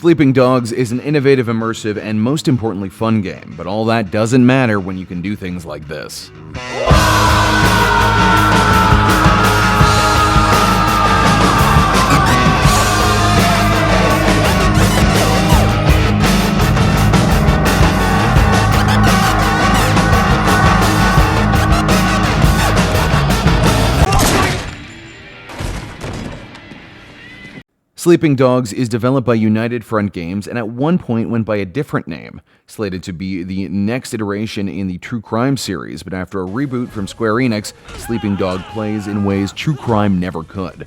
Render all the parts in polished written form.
Sleeping Dogs is an innovative, immersive, and most importantly fun game, but all that doesn't matter when you can do things like this. Sleeping Dogs is developed by United Front Games and at one point went by a different name, slated to be the next iteration in the True Crime series, but after a reboot from Square Enix, Sleeping Dog plays in ways True Crime never could.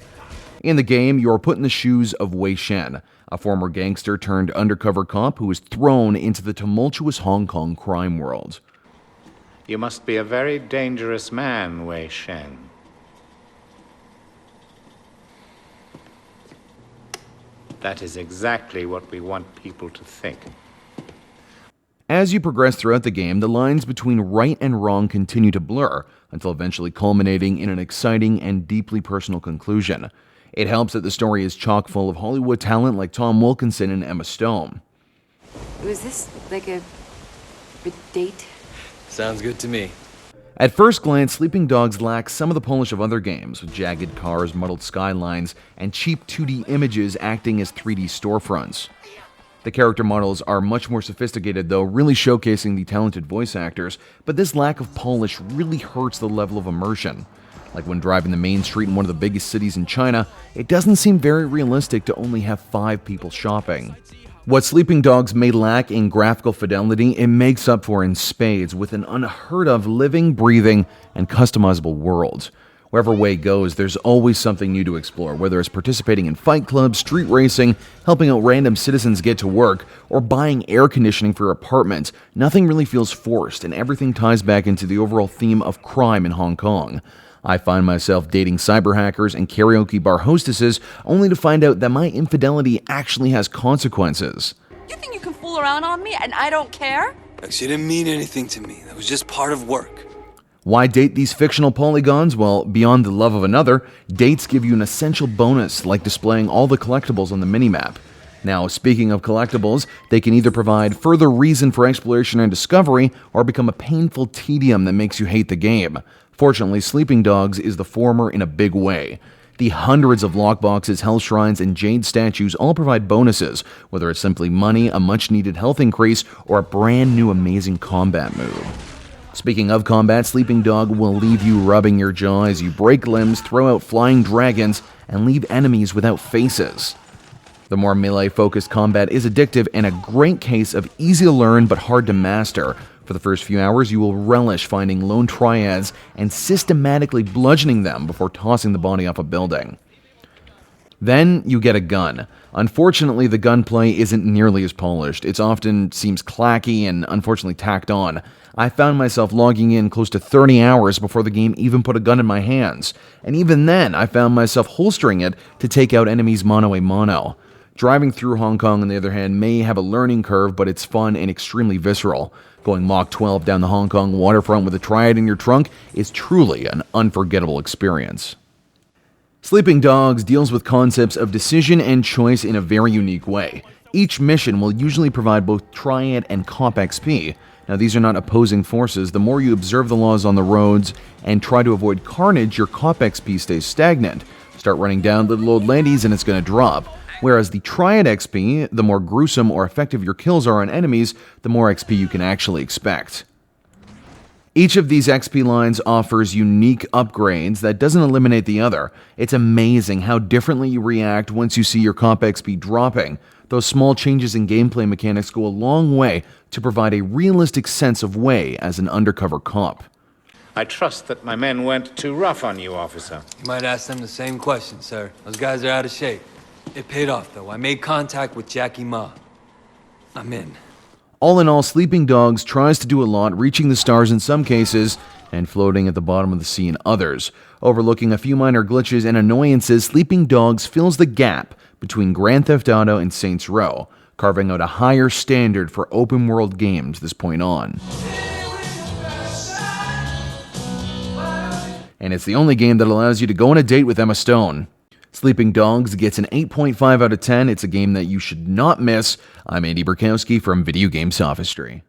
In the game, you are put in the shoes of Wei Shen, a former gangster turned undercover cop who is thrown into the tumultuous Hong Kong crime world. You must be a very dangerous man, Wei Shen. That is exactly what we want people to think. As you progress throughout the game, the lines between right and wrong continue to blur, until eventually culminating in an exciting and deeply personal conclusion. It helps that the story is chock full of Hollywood talent like Tom Wilkinson and Emma Stone. Was this like a date? Sounds good to me. At first glance, Sleeping Dogs lacks some of the polish of other games, with jagged cars, muddled skylines, and cheap 2D images acting as 3D storefronts. The character models are much more sophisticated though, really showcasing the talented voice actors, but this lack of polish really hurts the level of immersion. Like when driving the main street in one of the biggest cities in China, it doesn't seem very realistic to only have 5 people shopping. What Sleeping Dogs may lack in graphical fidelity, it makes up for in spades with an unheard of living, breathing, and customizable world. Wherever Wei goes, there's always something new to explore, whether it's participating in fight clubs, street racing, helping out random citizens get to work, or buying air conditioning for your apartment. Nothing really feels forced, and everything ties back into the overall theme of crime in Hong Kong. I find myself dating cyber hackers and karaoke bar hostesses only to find out that my infidelity actually has consequences. You think you can fool around on me and I don't care? She didn't mean anything to me. That was just part of work. Why date these fictional polygons? Well, beyond the love of another, dates give you an essential bonus like displaying all the collectibles on the minimap. Now, speaking of collectibles, they can either provide further reason for exploration and discovery, or become a painful tedium that makes you hate the game. Fortunately, Sleeping Dogs is the former in a big way. The hundreds of lockboxes, hell shrines, and jade statues all provide bonuses, whether it's simply money, a much-needed health increase, or a brand new amazing combat move. Speaking of combat, Sleeping Dog will leave you rubbing your jaw as you break limbs, throw out flying dragons, and leave enemies without faces. The more melee-focused combat is addictive and a great case of easy to learn but hard to master. For the first few hours, you will relish finding lone triads and systematically bludgeoning them before tossing the body off a building. Then you get a gun. Unfortunately, the gunplay isn't nearly as polished. It often seems clacky and unfortunately tacked on. I found myself logging in close to 30 hours before the game even put a gun in my hands. And even then, I found myself holstering it to take out enemies mano a mano. Driving through Hong Kong, on the other hand, may have a learning curve, but it's fun and extremely visceral. Going Mach 12 down the Hong Kong waterfront with a triad in your trunk is truly an unforgettable experience. Sleeping Dogs deals with concepts of decision and choice in a very unique way. Each mission will usually provide both triad and cop XP. Now, these are not opposing forces. The more you observe the laws on the roads and try to avoid carnage, your cop XP stays stagnant. Start running down little old ladies and it's going to drop. Whereas the Triad XP, the more gruesome or effective your kills are on enemies, the more XP you can actually expect. Each of these XP lines offers unique upgrades that doesn't eliminate the other. It's amazing how differently you react once you see your comp XP dropping. Those small changes in gameplay mechanics go a long way to provide a realistic sense of Wei as an undercover cop. I trust that my men weren't too rough on you, officer. You might ask them the same question, sir. Those guys are out of shape. It paid off, though. I made contact with Jackie Ma. I'm in. All in all, Sleeping Dogs tries to do a lot, reaching the stars in some cases, and floating at the bottom of the sea in others. Overlooking a few minor glitches and annoyances, Sleeping Dogs fills the gap between Grand Theft Auto and Saints Row, carving out a higher standard for open-world games this point on. And it's the only game that allows you to go on a date with Emma Stone. Sleeping Dogs gets an 8.5 out of 10. It's a game that you should not miss. I'm Andy Borkowski from Video Game Sophistry.